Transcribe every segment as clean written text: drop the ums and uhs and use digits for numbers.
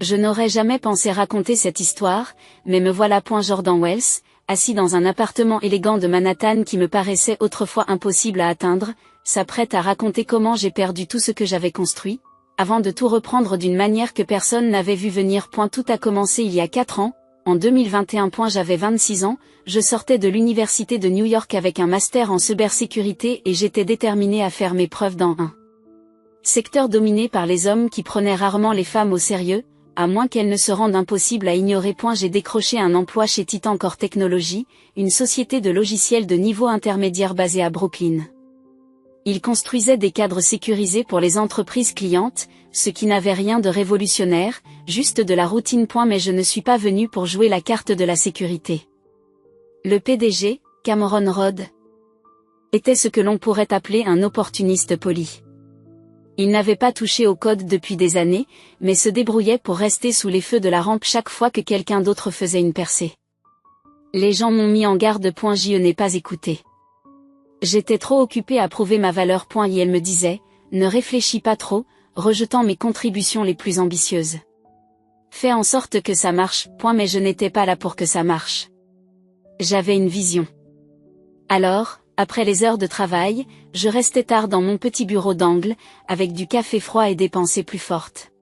Je n'aurais jamais pensé raconter cette histoire, mais me voilà Jordan Wells, assis dans un appartement élégant de Manhattan qui me paraissait autrefois impossible à atteindre, s'apprête à raconter comment j'ai perdu tout ce que j'avais construit, avant de tout reprendre d'une manière que personne n'avait vu venir. Tout a commencé il y a 4 ans, en 2021. J'avais 26 ans, je sortais de l'université de New York avec un master en cybersécurité et j'étais déterminé à faire mes preuves dans un secteur dominé par les hommes qui prenaient rarement les femmes au sérieux, à moins qu'elles ne se rendent impossibles à ignorer. J'ai décroché un emploi chez Titan Core Technologies, une société de logiciels de niveau intermédiaire basée à Brooklyn. Ils construisaient des cadres sécurisés pour les entreprises clientes, ce qui n'avait rien de révolutionnaire, juste de la routine. Mais je ne suis pas venu pour jouer la carte de la sécurité. Le PDG, Cameron Rodd, était ce que l'on pourrait appeler un opportuniste poli. Il n'avait pas touché au code depuis des années, mais se débrouillait pour rester sous les feux de la rampe chaque fois que quelqu'un d'autre faisait une percée. Les gens m'ont mis en garde. Je n'ai pas écouté. J'étais trop occupé à prouver ma valeur. Et elle me disait, ne réfléchis pas trop, rejetant mes contributions les plus ambitieuses. Fais en sorte que ça marche. Mais je n'étais pas là pour que ça marche. J'avais une vision. Alors, après les heures de travail, je restais tard dans mon petit bureau d'angle, avec du café froid et des pensées plus fortes.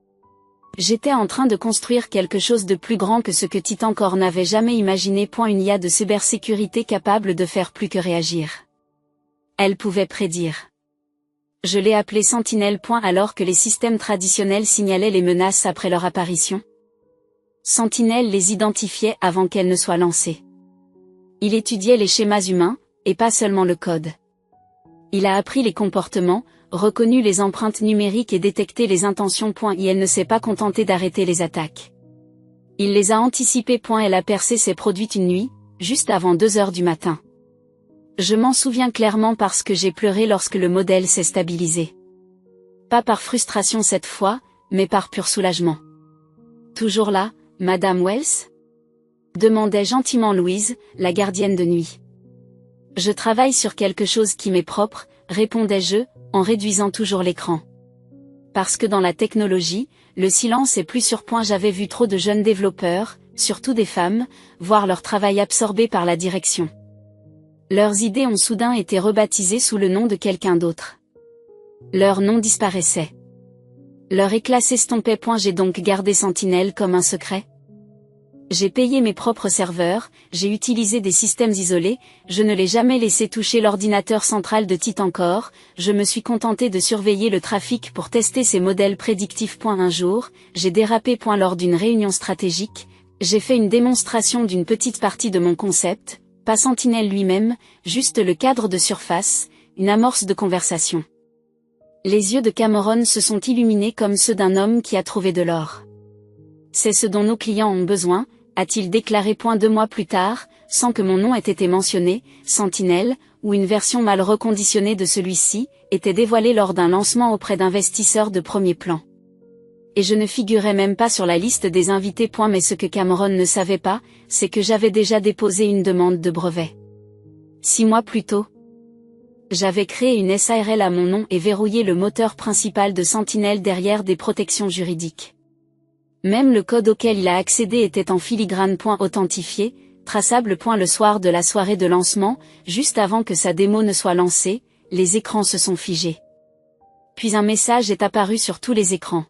J'étais en train de construire quelque chose de plus grand que ce que Titan Core n'avait jamais imaginé. Une IA de cybersécurité capable de faire plus que réagir. Elle pouvait prédire. Je l'ai appelé Sentinelle. Alors que les systèmes traditionnels signalaient les menaces après leur apparition, Sentinelle les identifiait avant qu'elles ne soient lancées. Il étudiait les schémas humains, et pas seulement le code. Il a appris les comportements, reconnu les empreintes numériques et détecté les intentions. Et elle ne s'est pas contentée d'arrêter les attaques. Il les a anticipées. Elle a percé ses produits une nuit, juste avant 2 heures du matin. Je m'en souviens clairement parce que j'ai pleuré lorsque le modèle s'est stabilisé. Pas par frustration cette fois, mais par pur soulagement. Toujours là, Madame Wells ? Demandait gentiment Louise, la gardienne de nuit. Je travaille sur quelque chose qui m'est propre, répondais-je, en réduisant toujours l'écran. Parce que dans la technologie, le silence est plus sûr. J'avais vu trop de jeunes développeurs, surtout des femmes, voir leur travail absorbé par la direction. Leurs idées ont soudain été rebaptisées sous le nom de quelqu'un d'autre. Leur nom disparaissait. Leur éclat s'estompait. J'ai donc gardé Sentinelle comme un secret. J'ai payé mes propres serveurs, j'ai utilisé des systèmes isolés, je ne l'ai jamais laissé toucher l'ordinateur central de Titan Core, je me suis contenté de surveiller le trafic pour tester ces modèles prédictifs. Un jour, j'ai dérapé. Lors d'une réunion stratégique, j'ai fait une démonstration d'une petite partie de mon concept, pas Sentinelle lui-même, juste le cadre de surface, une amorce de conversation. Les yeux de Cameron se sont illuminés comme ceux d'un homme qui a trouvé de l'or. C'est ce dont nos clients ont besoin, a-t-il déclaré. 2 mois plus tard, sans que mon nom ait été mentionné, Sentinelle, ou une version mal reconditionnée de celui-ci, était dévoilée lors d'un lancement auprès d'investisseurs de premier plan. Et je ne figurais même pas sur la liste des invités. Mais ce que Cameron ne savait pas, c'est que j'avais déjà déposé une demande de brevet. 6 mois plus tôt, j'avais créé une SARL à mon nom et verrouillé le moteur principal de Sentinelle derrière des protections juridiques. Même le code auquel il a accédé était en filigrane. Authentifié, traçable. Le soir de la soirée de lancement, juste avant que sa démo ne soit lancée, les écrans se sont figés. Puis un message est apparu sur tous les écrans.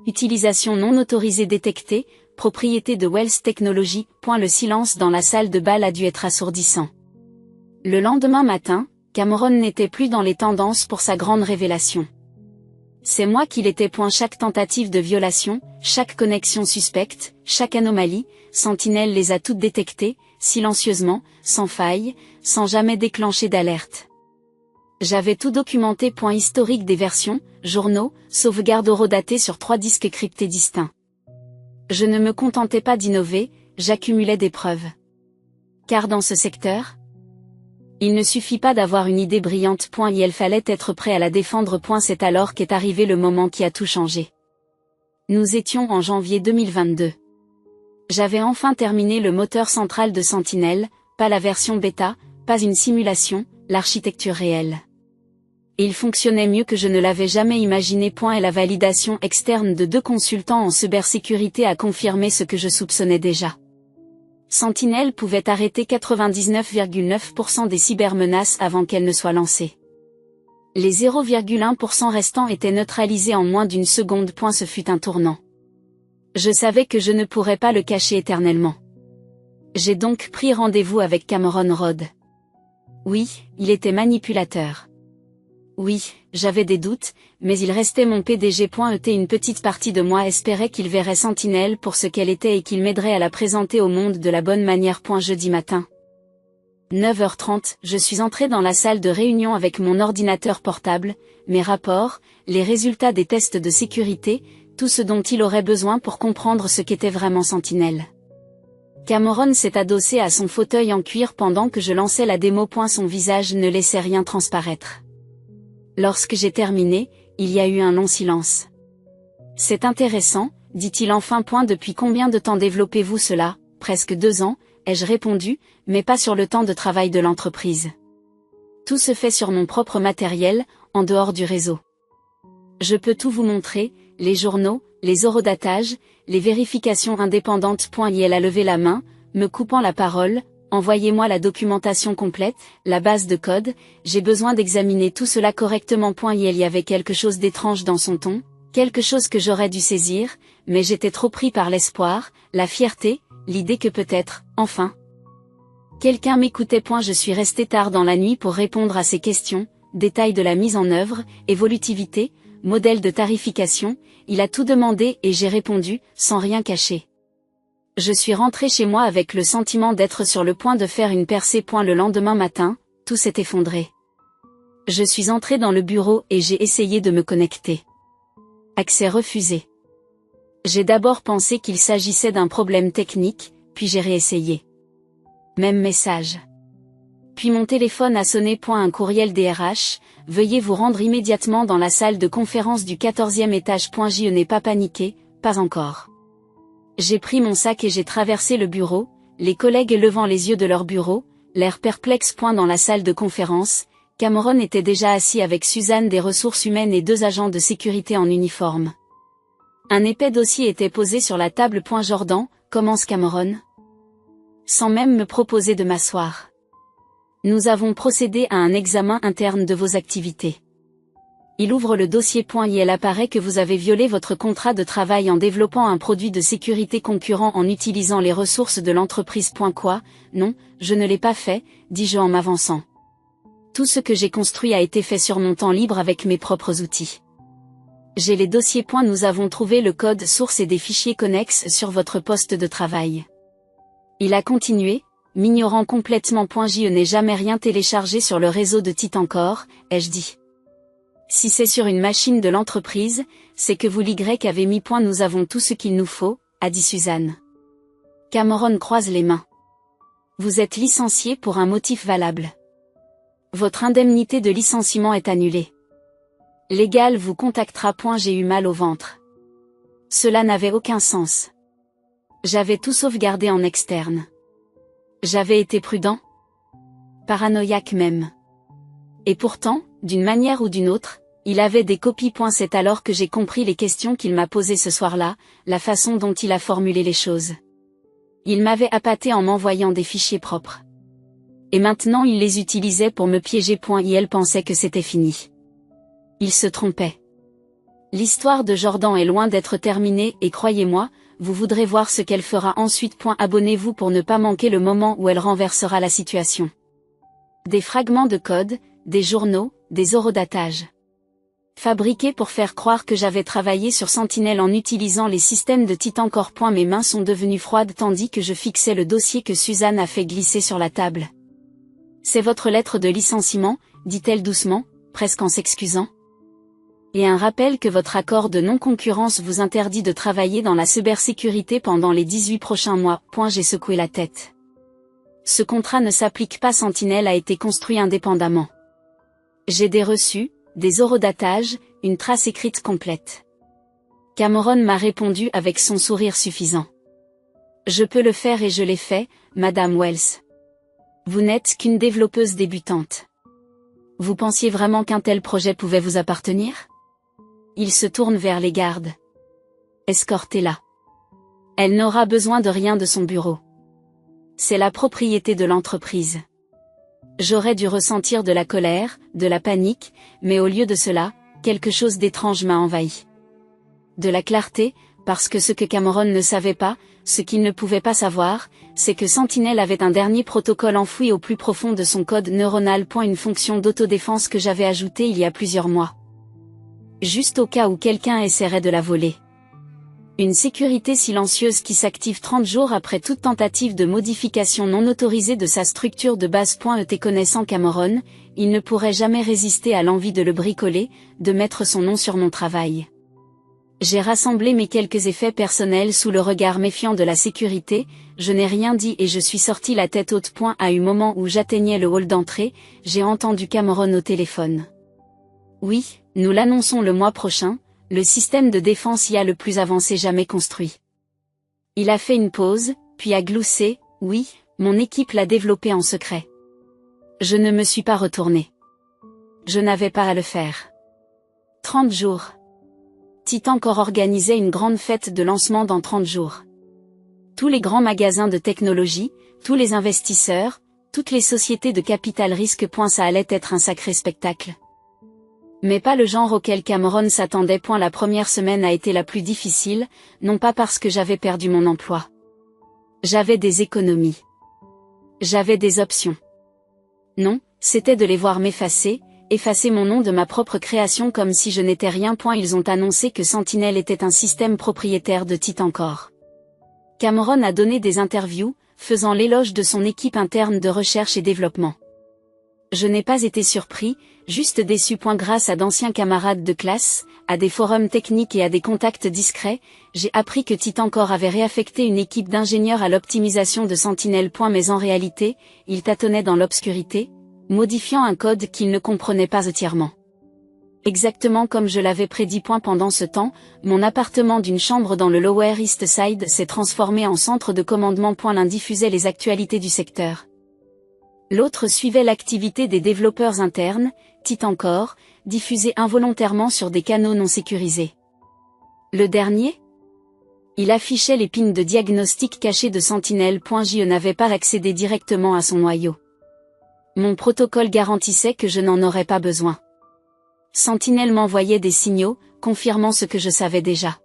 Utilisation non autorisée détectée, propriété de Wells Technologies. Le silence dans la salle de bal a dû être assourdissant. Le lendemain matin, Cameron n'était plus dans les tendances pour sa grande révélation. C'est moi qui l'étais. Chaque tentative de violation, chaque connexion suspecte, chaque anomalie, Sentinelle les a toutes détectées, silencieusement, sans faille, sans jamais déclencher d'alerte. J'avais tout documenté. Historique des versions, journaux, sauvegarde horodatée sur 3 disques cryptés distincts. Je ne me contentais pas d'innover, j'accumulais des preuves. Car dans ce secteur, il ne suffit pas d'avoir une idée brillante. Et il fallait être prêt à la défendre. C'est alors qu'est arrivé le moment qui a tout changé. Nous étions en janvier 2022. J'avais enfin terminé le moteur central de Sentinelle, pas la version bêta, pas une simulation, l'architecture réelle. Et il fonctionnait mieux que je ne l'avais jamais imaginé. Et la validation externe de 2 consultants en cybersécurité a confirmé ce que je soupçonnais déjà. Sentinel pouvait arrêter 99,9% des cybermenaces avant qu'elles ne soient lancées. Les 0,1% restants étaient neutralisés en moins d'une seconde. Ce fut un tournant. Je savais que je ne pourrais pas le cacher éternellement. J'ai donc pris rendez-vous avec Cameron Rhodes. Oui, il était manipulateur. Oui, j'avais des doutes, mais il restait mon PDG. Une petite partie de moi espérait qu'il verrait Sentinel pour ce qu'elle était et qu'il m'aiderait à la présenter au monde de la bonne manière. Jeudi matin. 9h30, je suis entré dans la salle de réunion avec mon ordinateur portable, mes rapports, les résultats des tests de sécurité, tout ce dont il aurait besoin pour comprendre ce qu'était vraiment Sentinel. Cameron s'est adossé à son fauteuil en cuir pendant que je lançais la démo. Son visage ne laissait rien transparaître. Lorsque j'ai terminé, il y a eu un long silence. C'est intéressant, dit-il enfin. Depuis combien de temps développez-vous cela? Presque 2 ans, ai-je répondu, mais pas sur le temps de travail de l'entreprise. Tout se fait sur mon propre matériel, en dehors du réseau. Je peux tout vous montrer, les journaux, les horodatages, les vérifications indépendantes. Elle a levé la main, me coupant la parole. Envoyez-moi la documentation complète, la base de code, j'ai besoin d'examiner tout cela correctement. Il y avait quelque chose d'étrange dans son ton, quelque chose que j'aurais dû saisir, mais j'étais trop pris par l'espoir, la fierté, l'idée que peut-être, enfin, quelqu'un m'écoutait. Je suis resté tard dans la nuit pour répondre à ces questions, détails de la mise en œuvre, évolutivité, modèle de tarification, il a tout demandé et j'ai répondu, sans rien cacher. Je suis rentré chez moi avec le sentiment d'être sur le point de faire une percée. Le lendemain matin, tout s'est effondré. Je suis entré dans le bureau et j'ai essayé de me connecter. Accès refusé. J'ai d'abord pensé qu'il s'agissait d'un problème technique, puis j'ai réessayé. Même message. Puis mon téléphone a sonné. Un courriel DRH, veuillez vous rendre immédiatement dans la salle de conférence du 14e étage. Je n'ai pas paniqué, pas encore. J'ai pris mon sac et j'ai traversé le bureau, les collègues levant les yeux de leur bureau, l'air perplexe. Dans la salle de conférence, Cameron était déjà assis avec Suzanne des ressources humaines et 2 agents de sécurité en uniforme. Un épais dossier était posé sur la table. Jordan, commence Cameron. Sans même me proposer de m'asseoir. Nous avons procédé à un examen interne de vos activités. Il ouvre le dossier. Il apparaît que vous avez violé votre contrat de travail en développant un produit de sécurité concurrent en utilisant les ressources de l'entreprise. Quoi? Non, je ne l'ai pas fait, dis-je en m'avançant. Tout ce que j'ai construit a été fait sur mon temps libre avec mes propres outils. J'ai les dossiers. Nous avons trouvé le code source et des fichiers connexes sur votre poste de travail. Il a continué, m'ignorant complètement. Je n'ai jamais rien téléchargé sur le réseau de Titan Core, ai-je dit. Si c'est sur une machine de l'entreprise, c'est que vous l'Y avez mis. Nous avons tout ce qu'il nous faut, a dit Suzanne. Cameron croise les mains. Vous êtes licencié pour un motif valable. Votre indemnité de licenciement est annulée. Légal vous contactera. J'ai eu mal au ventre. Cela n'avait aucun sens. J'avais tout sauvegardé en externe. J'avais été prudent. Paranoïaque même. Et pourtant, d'une manière ou d'une autre, il avait des copies. C'est alors que j'ai compris les questions qu'il m'a posées ce soir-là, la façon dont il a formulé les choses. Il m'avait appâté en m'envoyant des fichiers propres. Et maintenant il les utilisait pour me piéger. Il pensait que c'était fini. Il se trompait. L'histoire de Jordan est loin d'être terminée et croyez-moi, vous voudrez voir ce qu'elle fera ensuite. Abonnez-vous pour ne pas manquer le moment où elle renversera la situation. Des fragments de code, des journaux, des horodatages. Fabriqués pour faire croire que j'avais travaillé sur Sentinel en utilisant les systèmes de Titan Core. Mes mains sont devenues froides tandis que je fixais le dossier que Suzanne a fait glisser sur la table. C'est votre lettre de licenciement, dit-elle doucement, presque en s'excusant. Et un rappel que votre accord de non-concurrence vous interdit de travailler dans la cybersécurité pendant les 18 prochains mois. J'ai secoué la tête. Ce contrat ne s'applique pas. Sentinel a été construit indépendamment. J'ai des reçus, des horodatages, une trace écrite complète. Cameron m'a répondu avec son sourire suffisant. Je peux le faire et je l'ai fait, Madame Wells. Vous n'êtes qu'une développeuse débutante. Vous pensiez vraiment qu'un tel projet pouvait vous appartenir? Il se tourne vers les gardes. Escortez-la. Elle n'aura besoin de rien de son bureau. C'est la propriété de l'entreprise. J'aurais dû ressentir de la colère, de la panique, mais au lieu de cela, quelque chose d'étrange m'a envahi. De la clarté, parce que ce que Cameron ne savait pas, ce qu'il ne pouvait pas savoir, c'est que Sentinel avait un dernier protocole enfoui au plus profond de son code neuronal. Une fonction d'autodéfense que j'avais ajoutée il y a plusieurs mois. Juste au cas où quelqu'un essaierait de la voler. Une sécurité silencieuse qui s'active 30 jours après toute tentative de modification non autorisée de sa structure de base. Connaissant Cameron, il ne pourrait jamais résister à l'envie de le bricoler, de mettre son nom sur mon travail. J'ai rassemblé mes quelques effets personnels sous le regard méfiant de la sécurité, je n'ai rien dit et je suis sorti la tête haute. À un moment où j'atteignais le hall d'entrée, j'ai entendu Cameron au téléphone. Oui, nous l'annonçons le mois prochain, le système de défense IA le plus avancé jamais construit. Il a fait une pause, puis a gloussé, oui, mon équipe l'a développé en secret. Je ne me suis pas retourné. Je n'avais pas à le faire. 30 jours. Titancore organisait une grande fête de lancement dans 30 jours. Tous les grands magasins de technologie, tous les investisseurs, toutes les sociétés de capital risque. Ça allait être un sacré spectacle. Mais pas le genre auquel Cameron s'attendait. La première semaine a été la plus difficile, non pas parce que j'avais perdu mon emploi. J'avais des économies. J'avais des options. Non, c'était de les voir m'effacer, effacer mon nom de ma propre création comme si je n'étais rien. Ils ont annoncé que Sentinel était un système propriétaire de Titancore. Cameron a donné des interviews, faisant l'éloge de son équipe interne de recherche et développement. Je n'ai pas été surpris, juste déçu. Grâce à d'anciens camarades de classe, à des forums techniques et à des contacts discrets, j'ai appris que Titancore avait réaffecté une équipe d'ingénieurs à l'optimisation de Sentinel. Mais en réalité, ils tâtonnaient dans l'obscurité, modifiant un code qu'ils ne comprenaient pas entièrement. Exactement comme je l'avais prédit. Pendant ce temps, mon appartement d'une chambre dans le Lower East Side s'est transformé en centre de commandement. L'un diffusait les actualités du secteur. L'autre suivait l'activité des développeurs internes, Titancore, diffusée involontairement sur des canaux non sécurisés. Le dernier? Il affichait les pins de diagnostic cachés de Sentinel. Je n'avais pas accédé directement à son noyau. Mon protocole garantissait que je n'en aurais pas besoin. Sentinel m'envoyait des signaux, confirmant ce que je savais déjà.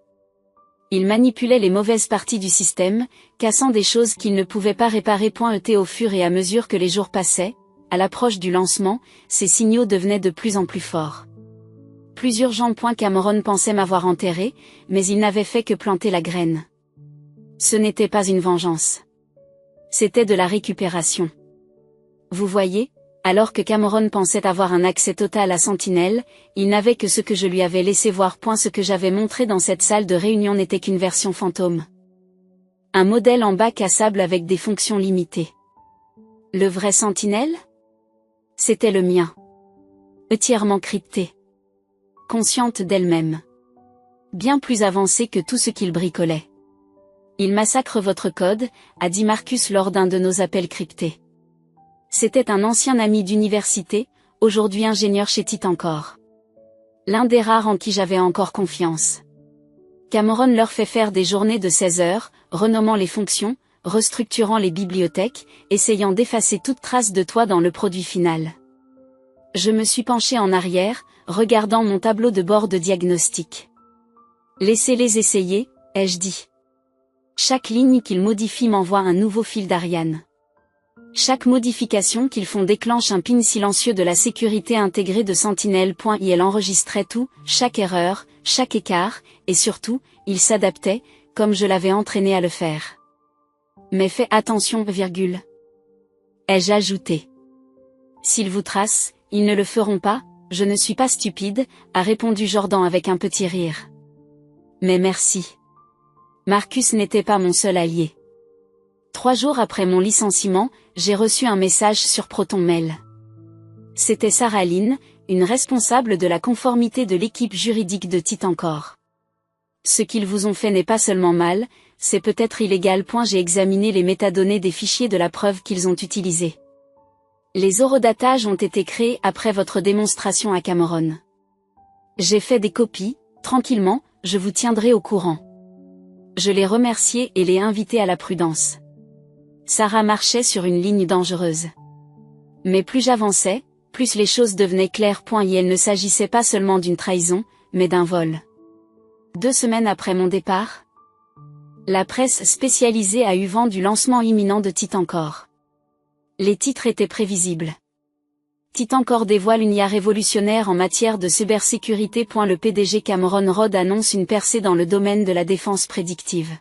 Il manipulait les mauvaises parties du système, cassant des choses qu'il ne pouvait pas réparer. Au fur et à mesure que les jours passaient, à l'approche du lancement, ces signaux devenaient de plus en plus forts. Plus urgent. Cameron pensait m'avoir enterré, mais il n'avait fait que planter la graine. Ce n'était pas une vengeance. C'était de la récupération. Vous voyez, alors que Cameron pensait avoir un accès total à Sentinel, il n'avait que ce que je lui avais laissé voir. Ce que j'avais montré dans cette salle de réunion n'était qu'une version fantôme. Un modèle en bac à sable avec des fonctions limitées. Le vrai Sentinel? C'était le mien. Entièrement crypté. Consciente d'elle-même. Bien plus avancée que tout ce qu'il bricolait. Il massacre votre code, a dit Marcus lors d'un de nos appels cryptés. C'était un ancien ami d'université, aujourd'hui ingénieur chez Titancore. L'un des rares en qui j'avais encore confiance. Cameron leur fait faire des journées de 16 heures, renommant les fonctions, restructurant les bibliothèques, essayant d'effacer toute trace de toi dans le produit final. Je me suis penché en arrière, regardant mon tableau de bord de diagnostic. Laissez-les essayer, ai-je dit. Chaque ligne qu'ils modifient m'envoie un nouveau fil d'Ariane. Chaque modification qu'ils font déclenche un pin silencieux de la sécurité intégrée de Sentinel. Il enregistrait tout, chaque erreur, chaque écart, et surtout, il s'adaptait, comme je l'avais entraîné à le faire. Mais fais attention, virgule. Ai-je ajouté. S'ils vous tracent, ils ne le feront pas, je ne suis pas stupide, a répondu Jordan avec un petit rire. Mais merci. Marcus n'était pas mon seul allié. 3 jours après mon licenciement, j'ai reçu un message sur Proton Mail. C'était Sarah Lynn, une responsable de la conformité de l'équipe juridique de Titancore. Ce qu'ils vous ont fait n'est pas seulement mal, c'est peut-être illégal. J'ai examiné les métadonnées des fichiers de la preuve qu'ils ont utilisés. Les horodatages ont été créés après votre démonstration à Cameron. J'ai fait des copies, tranquillement, je vous tiendrai au courant. Je l'ai remercié et l'ai invité à la prudence. Sarah marchait sur une ligne dangereuse. Mais plus j'avançais, plus les choses devenaient claires. Et il ne s'agissait pas seulement d'une trahison, mais d'un vol. 2 semaines après mon départ, la presse spécialisée a eu vent du lancement imminent de Titancor. Les titres étaient prévisibles. Titancor dévoile une IA révolutionnaire en matière de cybersécurité. Le PDG Cameron Rodd annonce une percée dans le domaine de la défense prédictive.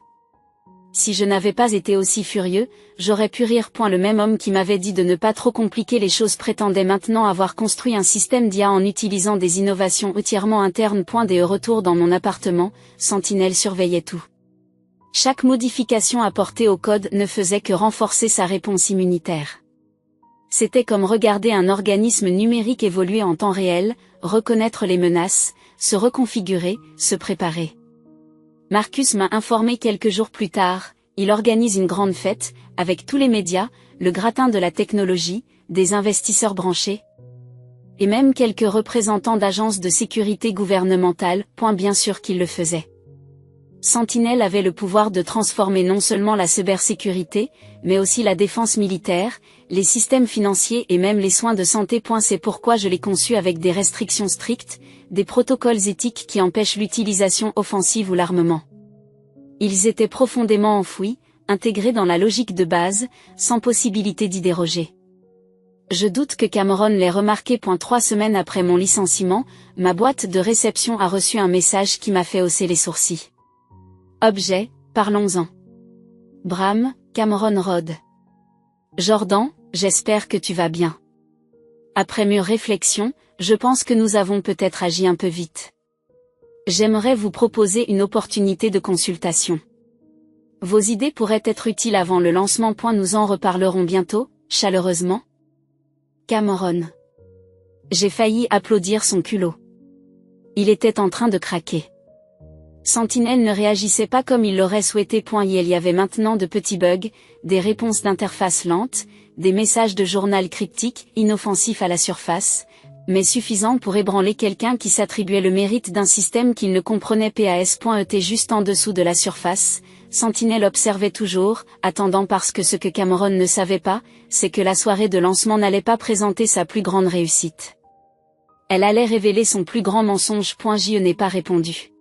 Si je n'avais pas été aussi furieux, j'aurais pu rire. Le même homme qui m'avait dit de ne pas trop compliquer les choses prétendait maintenant avoir construit un système d'IA en utilisant des innovations entièrement internes. Des retours dans mon appartement, Sentinel surveillait tout. Chaque modification apportée au code ne faisait que renforcer sa réponse immunitaire. C'était comme regarder un organisme numérique évoluer en temps réel, reconnaître les menaces, se reconfigurer, se préparer. Marcus m'a informé quelques jours plus tard, il organise une grande fête, avec tous les médias, le gratin de la technologie, des investisseurs branchés, et même quelques représentants d'agences de sécurité gouvernementales. Bien sûr qu'il le faisait. Sentinel avait le pouvoir de transformer non seulement la cybersécurité, mais aussi la défense militaire, les systèmes financiers et même les soins de santé. C'est pourquoi je l'ai conçu avec des restrictions strictes, des protocoles éthiques qui empêchent l'utilisation offensive ou l'armement. Ils étaient profondément enfouis, intégrés dans la logique de base, sans possibilité d'y déroger. Je doute que Cameron l'ait remarqué. 3 semaines après mon licenciement, ma boîte de réception a reçu un message qui m'a fait hausser les sourcils. Objet, parlons-en. Bram, Cameron Rodd. Jordan, j'espère que tu vas bien. Après mûre réflexion, je pense que nous avons peut-être agi un peu vite. J'aimerais vous proposer une opportunité de consultation. Vos idées pourraient être utiles avant le lancement. Nous en reparlerons bientôt, chaleureusement. Cameron. J'ai failli applaudir son culot. Il était en train de craquer. Sentinel ne réagissait pas comme il l'aurait souhaité. Il y avait maintenant de petits bugs, des réponses d'interface lentes, des messages de journal cryptiques, inoffensifs à la surface, mais suffisants pour ébranler quelqu'un qui s'attribuait le mérite d'un système qu'il ne comprenait. était juste en dessous de la surface. Sentinel observait toujours, attendant, parce que ce que Cameron ne savait pas, c'est que la soirée de lancement n'allait pas présenter sa plus grande réussite. Elle allait révéler son plus grand mensonge. Je n'ai pas répondu.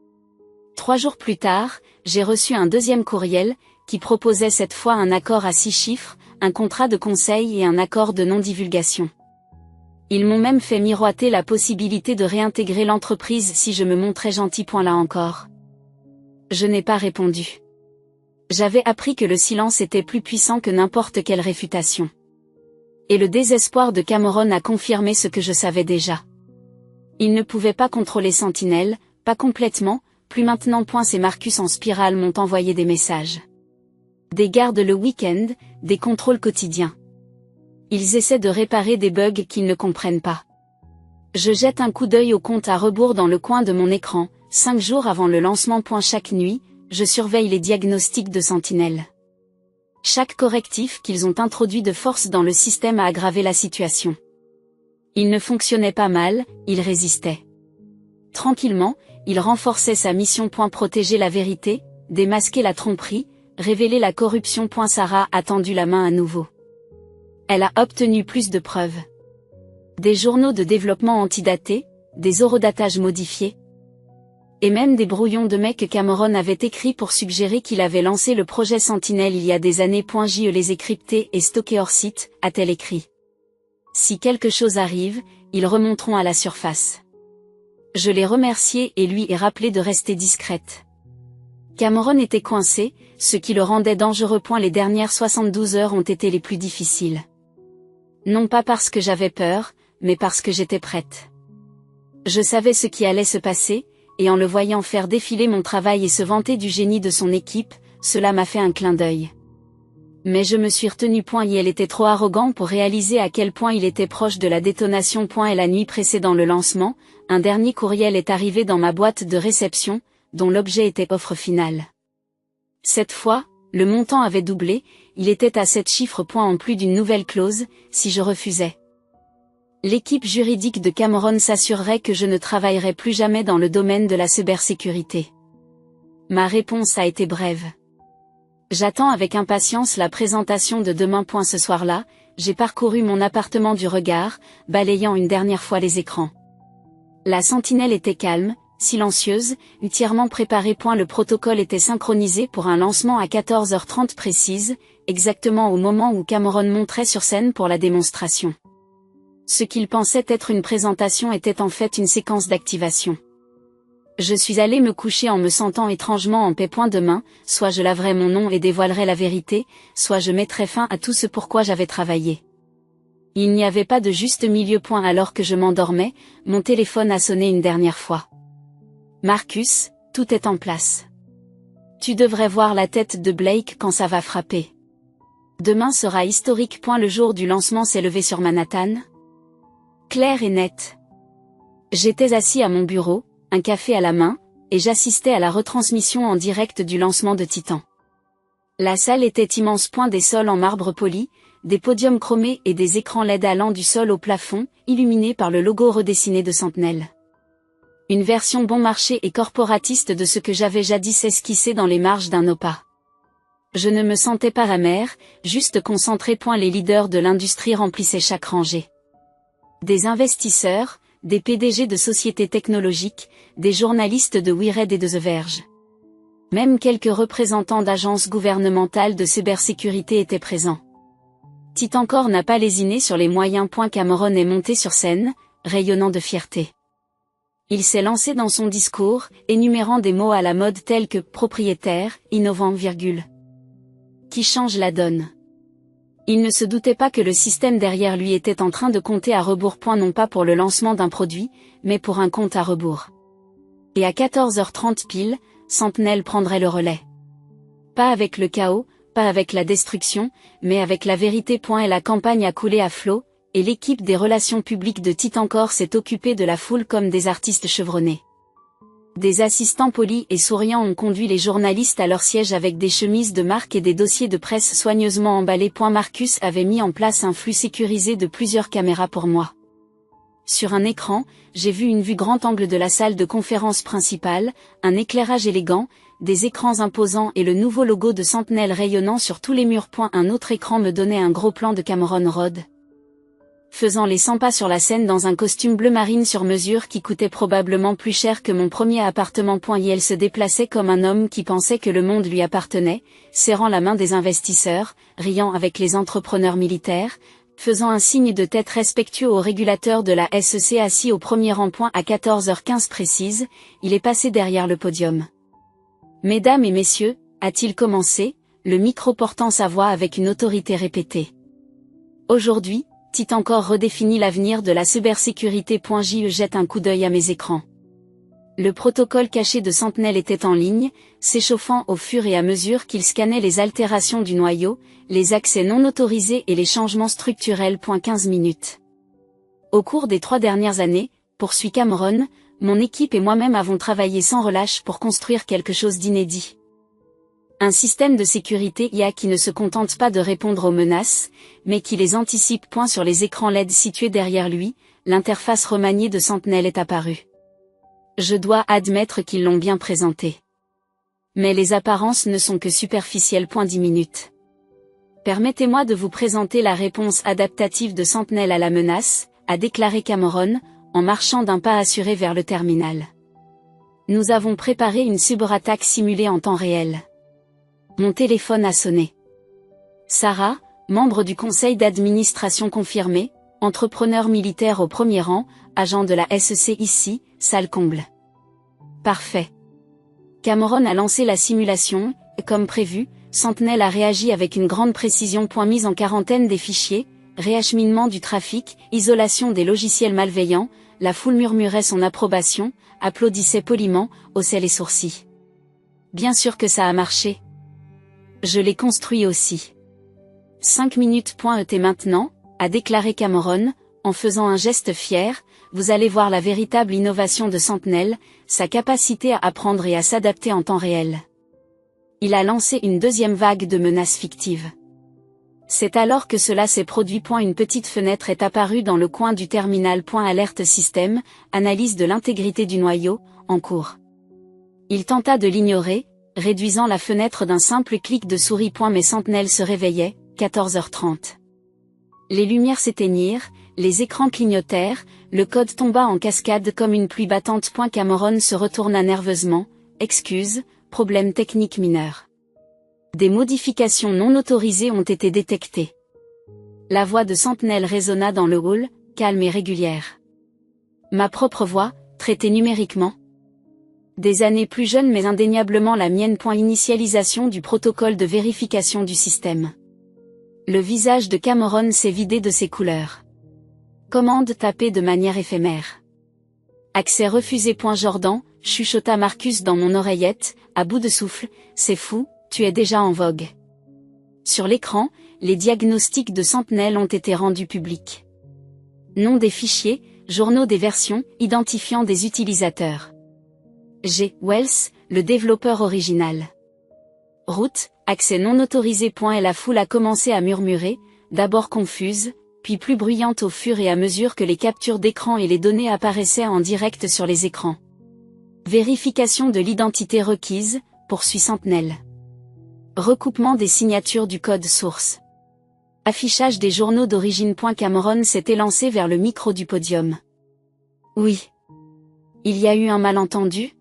3 jours plus tard, j'ai reçu un deuxième courriel, qui proposait cette fois un accord à 6 chiffres, un contrat de conseil et un accord de non-divulgation. Ils m'ont même fait miroiter la possibilité de réintégrer l'entreprise si je me montrais gentil. Là encore. Je n'ai pas répondu. J'avais appris que le silence était plus puissant que n'importe quelle réfutation. Et le désespoir de Cameron a confirmé ce que je savais déjà. Il ne pouvait pas contrôler Sentinel, pas complètement, plus maintenant. Ces Marcus en spirale m'ont envoyé des messages. Des gardes le week-end, des contrôles quotidiens. Ils essaient de réparer des bugs qu'ils ne comprennent pas. Je jette un coup d'œil au compte à rebours dans le coin de mon écran, 5 jours avant le lancement. Chaque nuit, je surveille les diagnostics de Sentinel. Chaque correctif qu'ils ont introduit de force dans le système a aggravé la situation. Il ne fonctionnait pas mal, il résistait. Tranquillement, il renforçait sa mission. Protéger la vérité, démasquer la tromperie, révéler la corruption. Sarah a tendu la main à nouveau. Elle a obtenu plus de preuves. Des journaux de développement antidatés, des horodatages modifiés, et même des brouillons de mails que Cameron avait écrits pour suggérer qu'il avait lancé le projet Sentinel il y a des années. Je les ai cryptés et stockés hors site, a-t-elle écrit. Si quelque chose arrive, ils remonteront à la surface. Je l'ai remercié et lui ai rappelé de rester discrète. Cameron était coincé, ce qui le rendait dangereux. Les dernières 72 heures ont été les plus difficiles. Non pas parce que j'avais peur, mais parce que j'étais prête. Je savais ce qui allait se passer, et en le voyant faire défiler mon travail et se vanter du génie de son équipe, cela m'a fait un clin d'œil. Mais je me suis retenu. Elle était trop arrogant pour réaliser à quel point il était proche de la détonation. Et la nuit précédant le lancement, un dernier courriel est arrivé dans ma boîte de réception, dont l'objet était offre finale. Cette fois, le montant avait doublé, il était à 7 chiffres points en plus d'une nouvelle clause, si je refusais. L'équipe juridique de Cameron s'assurerait que je ne travaillerai plus jamais dans le domaine de la cybersécurité. Ma réponse a été brève. J'attends avec impatience la présentation de demain. Ce soir-là, j'ai parcouru mon appartement du regard, balayant une dernière fois les écrans. La sentinelle était calme, silencieuse, entièrement préparée. Le protocole était synchronisé pour un lancement à 14h30 précise, exactement au moment où Cameron monterait sur scène pour la démonstration. Ce qu'il pensait être une présentation était en fait une séquence d'activation. Je suis allé me coucher en me sentant étrangement en paix. Demain, soit je laverai mon nom et dévoilerai la vérité, soit je mettrai fin à tout ce pourquoi j'avais travaillé. Il n'y avait pas de juste milieu. Alors que je m'endormais, mon téléphone a sonné une dernière fois. Marcus, tout est en place. Tu devrais voir la tête de Blake quand ça va frapper. Demain sera historique. Le jour du lancement s'est levé sur Manhattan. Clair et net. J'étais assis à mon bureau, un café à la main, et j'assistais à la retransmission en direct du lancement de Titan. La salle était immense. Des sols en marbre poli, des podiums chromés et des écrans LED allant du sol au plafond, illuminés par le logo redessiné de Sentinel. Une version bon marché et corporatiste de ce que j'avais jadis esquissé dans les marges d'un OPA. Je ne me sentais pas amère, juste concentré. Les leaders de l'industrie remplissaient chaque rangée. Des investisseurs, des PDG de sociétés technologiques, des journalistes de Wired et de The Verge. Même quelques représentants d'agences gouvernementales de cybersécurité étaient présents. Titancore n'a pas lésiné sur les moyens. Cameron est monté sur scène, rayonnant de fierté. Il s'est lancé dans son discours, énumérant des mots à la mode tels que « propriétaire »,« innovant », qui change la donne. Il ne se doutait pas que le système derrière lui était en train de compter à rebours. Non pas pour le lancement d'un produit, mais pour un compte à rebours. Et à 14h30 pile, Sentinel prendrait le relais. Pas avec le chaos, pas avec la destruction, mais avec la vérité. Et la campagne a coulé à flot, et l'équipe des relations publiques de Titancore s'est occupée de la foule comme des artistes chevronnés. Des assistants polis et souriants ont conduit les journalistes à leur siège avec des chemises de marque et des dossiers de presse soigneusement emballés. Marcus avait mis en place un flux sécurisé de plusieurs caméras pour moi. Sur un écran, j'ai vu une vue grand angle de la salle de conférence principale, un éclairage élégant, des écrans imposants et le nouveau logo de Sentinel rayonnant sur tous les murs. Un autre écran me donnait un gros plan de Cameron Road, faisant les 100 pas sur la scène dans un costume bleu marine sur mesure qui coûtait probablement plus cher que mon premier appartement. Et elle se déplaçait comme un homme qui pensait que le monde lui appartenait, serrant la main des investisseurs, riant avec les entrepreneurs militaires, faisant un signe de tête respectueux au régulateur de la SEC assis au premier rang. À 14h15 précise, il est passé derrière le podium. « Mesdames et messieurs », a-t-il commencé, le micro portant sa voix avec une autorité répétée. Aujourd'hui, Titancore redéfinit l'avenir de la cybersécurité. Je jette un coup d'œil à mes écrans. Le protocole caché de Sentinel était en ligne, s'échauffant au fur et à mesure qu'il scannait les altérations du noyau, les accès non autorisés et les changements structurels. 15 minutes. Au cours des 3 dernières années, poursuit Cameron, mon équipe et moi-même avons travaillé sans relâche pour construire quelque chose d'inédit. Un système de sécurité IA qui ne se contente pas de répondre aux menaces, mais qui les anticipe. Sur les écrans LED situés derrière lui, l'interface remaniée de Sentinel est apparue. Je dois admettre qu'ils l'ont bien présenté. Mais les apparences ne sont que superficielles. 10 minutes. Permettez-moi de vous présenter la réponse adaptative de Sentinel à la menace, a déclaré Cameron, en marchant d'un pas assuré vers le terminal. Nous avons préparé une cyberattaque simulée en temps réel. Mon téléphone a sonné. Sarah, membre du conseil d'administration confirmé, entrepreneur militaire au premier rang, agent de la SEC ici, salle comble. Parfait. Cameron a lancé la simulation, et comme prévu, Sentinel a réagi avec une grande précision. Mise en quarantaine des fichiers, réacheminement du trafic, isolation des logiciels malveillants, la foule murmurait son approbation, applaudissait poliment, haussait les sourcils. Bien sûr que ça a marché. Je l'ai construit aussi. 5 minutes. Et maintenant, a déclaré Cameron, en faisant un geste fier, vous allez voir la véritable innovation de Sentinel, sa capacité à apprendre et à s'adapter en temps réel. Il a lancé une deuxième vague de menaces fictives. C'est alors que cela s'est produit. Une petite fenêtre est apparue dans le coin du terminal. Alerte système, analyse de l'intégrité du noyau, en cours. Il tenta de l'ignorer, réduisant la fenêtre d'un simple clic de souris. Mais Sentinel se réveillait, 14h30. Les lumières s'éteignirent, les écrans clignotèrent, le code tomba en cascade comme une pluie battante. Cameron se retourna nerveusement, excuse, problème technique mineur. Des modifications non autorisées ont été détectées. La voix de Sentinel résonna dans le hall, calme et régulière. Ma propre voix, traitée numériquement. Des années plus jeune mais indéniablement la mienne. Initialisation du protocole de vérification du système. Le visage de Cameron s'est vidé de ses couleurs. Commande tapée de manière éphémère. Accès refusé. Jordan, chuchota Marcus dans mon oreillette, à bout de souffle, c'est fou, tu es déjà en vogue. Sur l'écran, les diagnostics de Sentinel ont été rendus publics. Nom des fichiers, journaux des versions, identifiant des utilisateurs. G. Wells, le développeur original. Route, accès non autorisé. Et la foule a commencé à murmurer, d'abord confuse, puis plus bruyante au fur et à mesure que les captures d'écran et les données apparaissaient en direct sur les écrans. Vérification de l'identité requise, poursuit Sentinel. Recoupement des signatures du code source. Affichage des journaux d'origine. Cameron s'est élancé vers le micro du podium. Oui. Il y a eu un malentendu?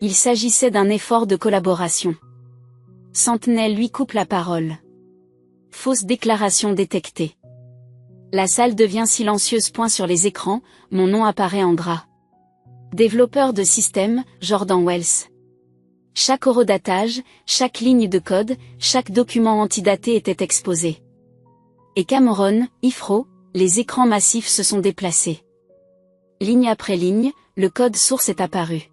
Il s'agissait d'un effort de collaboration. Sentinel lui coupe la parole. Fausse déclaration détectée. La salle devient silencieuse. Sur les écrans, mon nom apparaît en gras. Développeur de système, Jordan Wells. Chaque horodatage, chaque ligne de code, chaque document antidaté était exposé. Et Cameron, IFRO, les écrans massifs se sont déplacés. Ligne après ligne, le code source est apparu.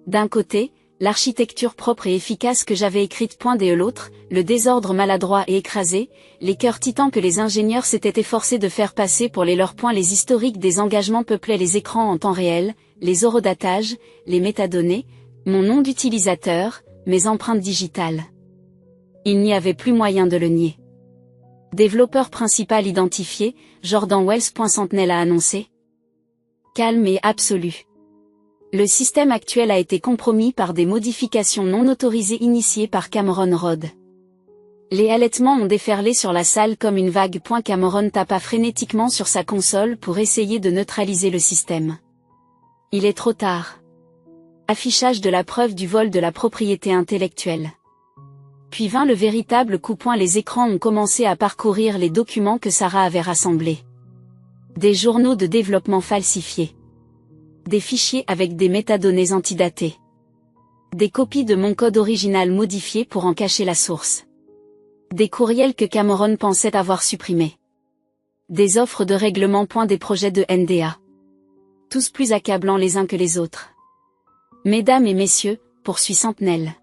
D'un côté, l'architecture propre et efficace que j'avais écrite. De l'autre, le désordre maladroit et écrasé, les cœurs titans que les ingénieurs s'étaient efforcés de faire passer pour les leurs. Les historiques des engagements peuplaient les écrans en temps réel, les horodatages, les métadonnées, mon nom d'utilisateur, mes empreintes digitales. Il n'y avait plus moyen de le nier. Développeur principal identifié, Jordan Wells. Sentinel a annoncé. Calme et absolu. Le système actuel a été compromis par des modifications non autorisées initiées par Cameron Rodd. Les halètements ont déferlé sur la salle comme une vague. Cameron tapa frénétiquement sur sa console pour essayer de neutraliser le système. Il est trop tard. Affichage de la preuve du vol de la propriété intellectuelle. Puis vint le véritable coup. Les écrans ont commencé à parcourir les documents que Sarah avait rassemblés. Des journaux de développement falsifiés. Des fichiers avec des métadonnées antidatées. Des copies de mon code original modifié pour en cacher la source. Des courriels que Cameron pensait avoir supprimés. Des offres de règlement. Des projets de NDA. Tous plus accablants les uns que les autres. Mesdames et messieurs, poursuit Sentinel.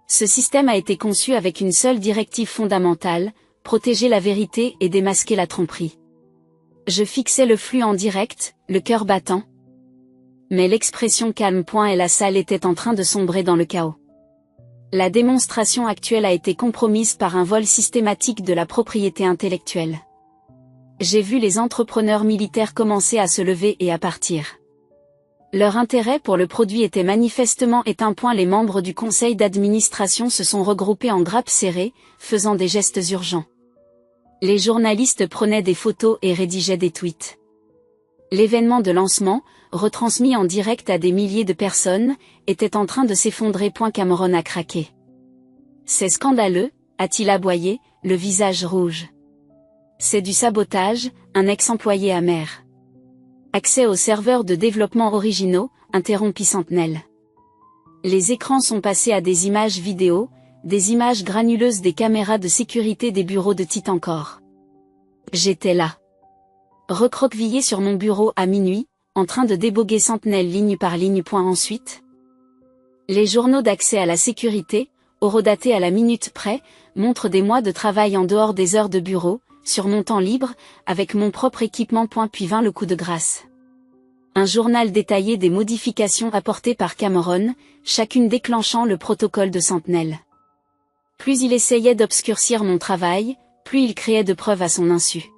Ce système a été conçu avec une seule directive fondamentale, protéger la vérité et démasquer la tromperie. Je fixais le flux en direct, le cœur battant. Mais l'expression calme. Et la salle était en train de sombrer dans le chaos. La démonstration actuelle a été compromise par un vol systématique de la propriété intellectuelle. J'ai vu les entrepreneurs militaires commencer à se lever et à partir. Leur intérêt pour le produit était manifestement éteint. Les membres du conseil d'administration se sont regroupés en grappes serrées, faisant des gestes urgents. Les journalistes prenaient des photos et rédigeaient des tweets. L'événement de lancement, retransmis en direct à des milliers de personnes, était en train de s'effondrer. Cameron a craqué. C'est scandaleux, a-t-il aboyé, le visage rouge. C'est du sabotage, un ex-employé amer. Accès aux serveurs de développement originaux, interrompit Sentinel. Les écrans sont passés à des images vidéo, des images granuleuses des caméras de sécurité des bureaux de Titancore. J'étais là. Recroquevillé sur mon bureau à minuit, en train de déboguer Sentinel ligne par ligne. Ensuite, les journaux d'accès à la sécurité, horodatés à la minute près, montrent des mois de travail en dehors des heures de bureau, sur mon temps libre, avec mon propre équipement. Puis vint le coup de grâce. Un journal détaillé des modifications apportées par Cameron, chacune déclenchant le protocole de Sentinel. Plus il essayait d'obscurcir mon travail, plus il créait de preuves à son insu.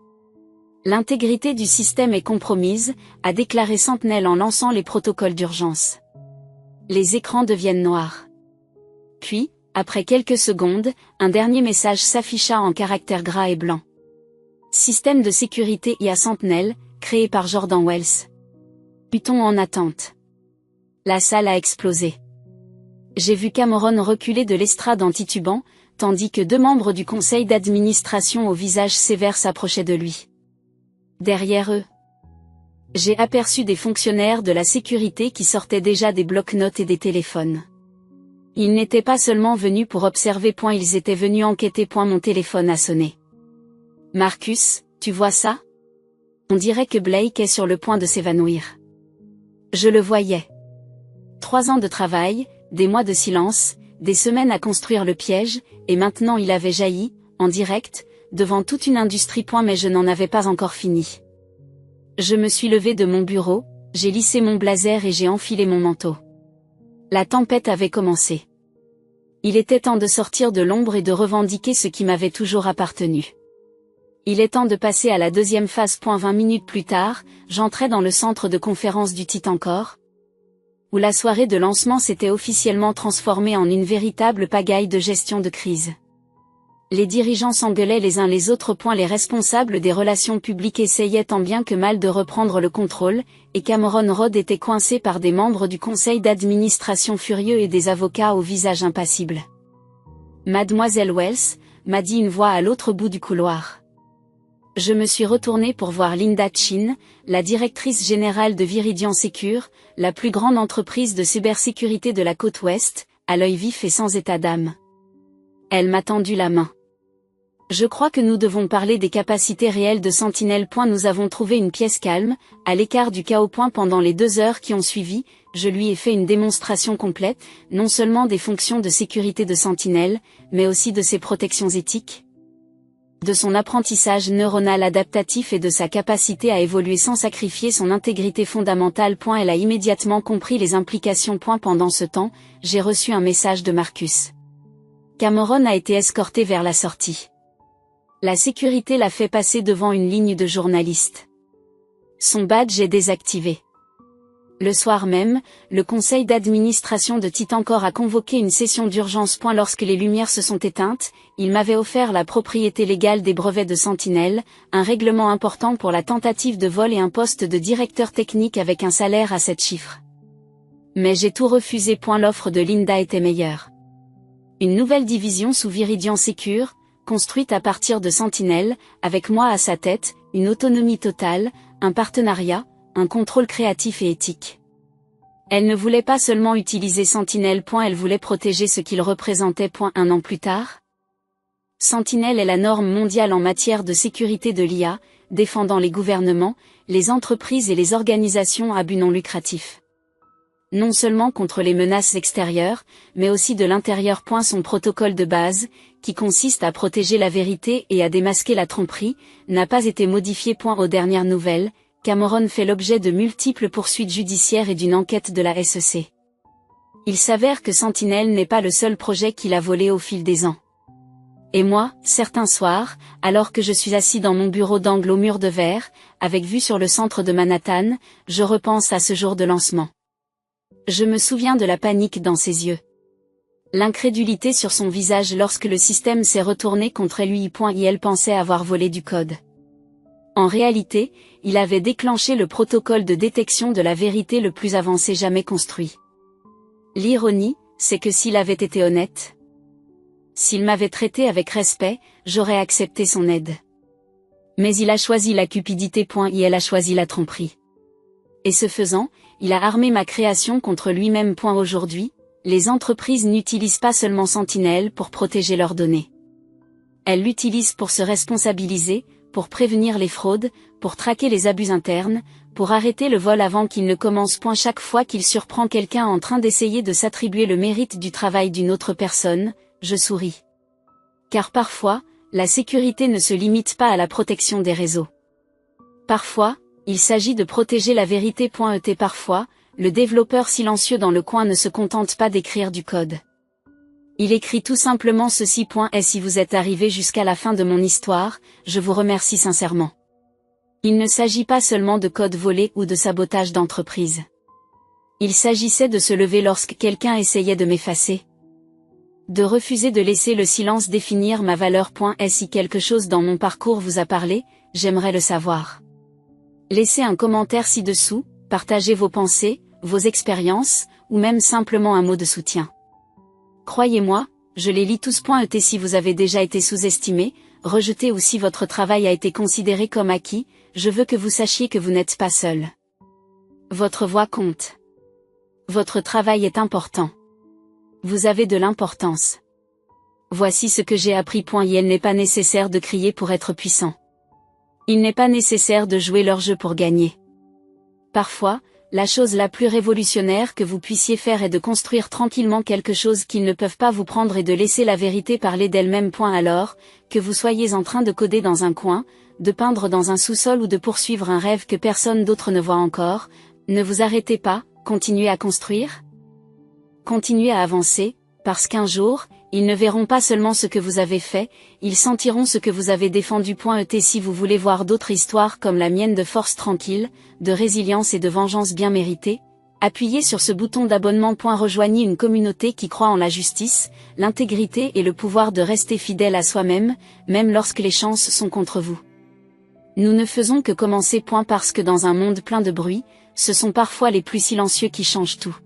L'intégrité du système est compromise, a déclaré Sentinel en lançant les protocoles d'urgence. Les écrans deviennent noirs. Puis, après quelques secondes, un dernier message s'afficha en caractères gras et blancs. Système de sécurité IA Sentinel, créé par Jordan Wells. Python en attente. La salle a explosé. J'ai vu Cameron reculer de l'estrade en titubant, tandis que 2 membres du conseil d'administration au visage sévère s'approchaient de lui. Derrière eux, j'ai aperçu des fonctionnaires de la sécurité qui sortaient déjà des blocs-notes et des téléphones. Ils n'étaient pas seulement venus pour observer. Ils étaient venus enquêter. Mon téléphone a sonné. Marcus, tu vois ça? On dirait que Blake est sur le point de s'évanouir. Je le voyais. 3 ans de travail, des mois de silence, des semaines à construire le piège, et maintenant il avait jailli, en direct, devant toute une industrie. Mais je n'en avais pas encore fini. Je me suis levé de mon bureau, j'ai lissé mon blazer et j'ai enfilé mon manteau. La tempête avait commencé. Il était temps de sortir de l'ombre et de revendiquer ce qui m'avait toujours appartenu. Il est temps de passer à la 2e phase. 20 minutes plus tard, j'entrais dans le centre de conférence du Titancor, où la soirée de lancement s'était officiellement transformée en une véritable pagaille de gestion de crise. Les dirigeants s'engueulaient les uns les autres. Les responsables des relations publiques essayaient tant bien que mal de reprendre le contrôle, et Cameron Rodd était coincé par des membres du conseil d'administration furieux et des avocats au visage impassible. Mademoiselle Wells, m'a dit une voix à l'autre bout du couloir. Je me suis retourné pour voir Linda Chin, la directrice générale de Viridian Secure, la plus grande entreprise de cybersécurité de la côte ouest, à l'œil vif et sans état d'âme. Elle m'a tendu la main. Je crois que nous devons parler des capacités réelles de Sentinel. Nous avons trouvé une pièce calme, à l'écart du chaos. Pendant les 2 heures qui ont suivi, je lui ai fait une démonstration complète, non seulement des fonctions de sécurité de Sentinel, mais aussi de ses protections éthiques, de son apprentissage neuronal adaptatif et de sa capacité à évoluer sans sacrifier son intégrité fondamentale. Elle a immédiatement compris les implications. Pendant ce temps, j'ai reçu un message de Marcus. Cameron a été escorté vers la sortie. La sécurité l'a fait passer devant une ligne de journalistes. Son badge est désactivé. Le soir même, le conseil d'administration de Titancor a convoqué une session d'urgence. Lorsque les lumières se sont éteintes, il m'avait offert la propriété légale des brevets de Sentinel, un règlement important pour la tentative de vol et un poste de directeur technique avec un salaire à 7 chiffres. Mais j'ai tout refusé. L'offre de Linda était meilleure. Une nouvelle division sous Viridian Secure, construite à partir de Sentinel, avec moi à sa tête, une autonomie totale, un partenariat, un contrôle créatif et éthique. Elle ne voulait pas seulement utiliser Sentinel. Elle voulait protéger ce qu'il représentait. 1 an plus tard, Sentinel est la norme mondiale en matière de sécurité de l'IA, défendant les gouvernements, les entreprises et les organisations à but non lucratif. Non seulement contre les menaces extérieures, mais aussi de l'intérieur. Son protocole de base, qui consiste à protéger la vérité et à démasquer la tromperie, n'a pas été modifié. Aux dernières nouvelles, Cameron fait l'objet de multiples poursuites judiciaires et d'une enquête de la SEC. Il s'avère que Sentinel n'est pas le seul projet qu'il a volé au fil des ans. Et moi, certains soirs, alors que je suis assis dans mon bureau d'angle au mur de verre, avec vue sur le centre de Manhattan, je repense à ce jour de lancement. Je me souviens de la panique dans ses yeux. L'incrédulité sur son visage lorsque le système s'est retourné contre lui. Et elle pensait avoir volé du code. En réalité, il avait déclenché le protocole de détection de la vérité le plus avancé jamais construit. L'ironie, c'est que s'il avait été honnête, s'il m'avait traité avec respect, j'aurais accepté son aide. Mais il a choisi la cupidité. Et elle a choisi la tromperie. Et ce faisant, il a armé ma création contre lui-même. Aujourd'hui, les entreprises n'utilisent pas seulement Sentinel pour protéger leurs données. Elles l'utilisent pour se responsabiliser, pour prévenir les fraudes, pour traquer les abus internes, pour arrêter le vol avant qu'il ne commence. Chaque fois qu'il surprend quelqu'un en train d'essayer de s'attribuer le mérite du travail d'une autre personne, je souris. Car parfois, la sécurité ne se limite pas à la protection des réseaux. Parfois, il s'agit de protéger la vérité. Parfois, le développeur silencieux dans le coin ne se contente pas d'écrire du code. Il écrit tout simplement ceci. Et si vous êtes arrivé jusqu'à la fin de mon histoire, je vous remercie sincèrement. Il ne s'agit pas seulement de code volé ou de sabotage d'entreprise. Il s'agissait de se lever lorsque quelqu'un essayait de m'effacer. De refuser de laisser le silence définir ma valeur. Et si quelque chose dans mon parcours vous a parlé, j'aimerais le savoir. Laissez un commentaire ci-dessous, partagez vos pensées, vos expériences, ou même simplement un mot de soutien. Croyez-moi, je les lis tous. Si vous avez déjà été sous-estimé, rejeté ou si votre travail a été considéré comme acquis, je veux que vous sachiez que vous n'êtes pas seul. Votre voix compte. Votre travail est important. Vous avez de l'importance. Voici ce que j'ai appris. Il n'est pas nécessaire de crier pour être puissant. Il n'est pas nécessaire de jouer leur jeu pour gagner. Parfois, la chose la plus révolutionnaire que vous puissiez faire est de construire tranquillement quelque chose qu'ils ne peuvent pas vous prendre et de laisser la vérité parler d'elle-même. Alors, que vous soyez en train de coder dans un coin, de peindre dans un sous-sol ou de poursuivre un rêve que personne d'autre ne voit encore, ne vous arrêtez pas, continuez à construire. Continuez à avancer, parce qu'un jour, ils ne verront pas seulement ce que vous avez fait, ils sentiront ce que vous avez défendu. Si vous voulez voir d'autres histoires comme la mienne de force tranquille, de résilience et de vengeance bien méritée, appuyez sur ce bouton d'abonnement. Rejoignez une communauté qui croit en la justice, l'intégrité et le pouvoir de rester fidèle à soi-même, même lorsque les chances sont contre vous. Nous ne faisons que commencer. Parce que dans un monde plein de bruit, ce sont parfois les plus silencieux qui changent tout.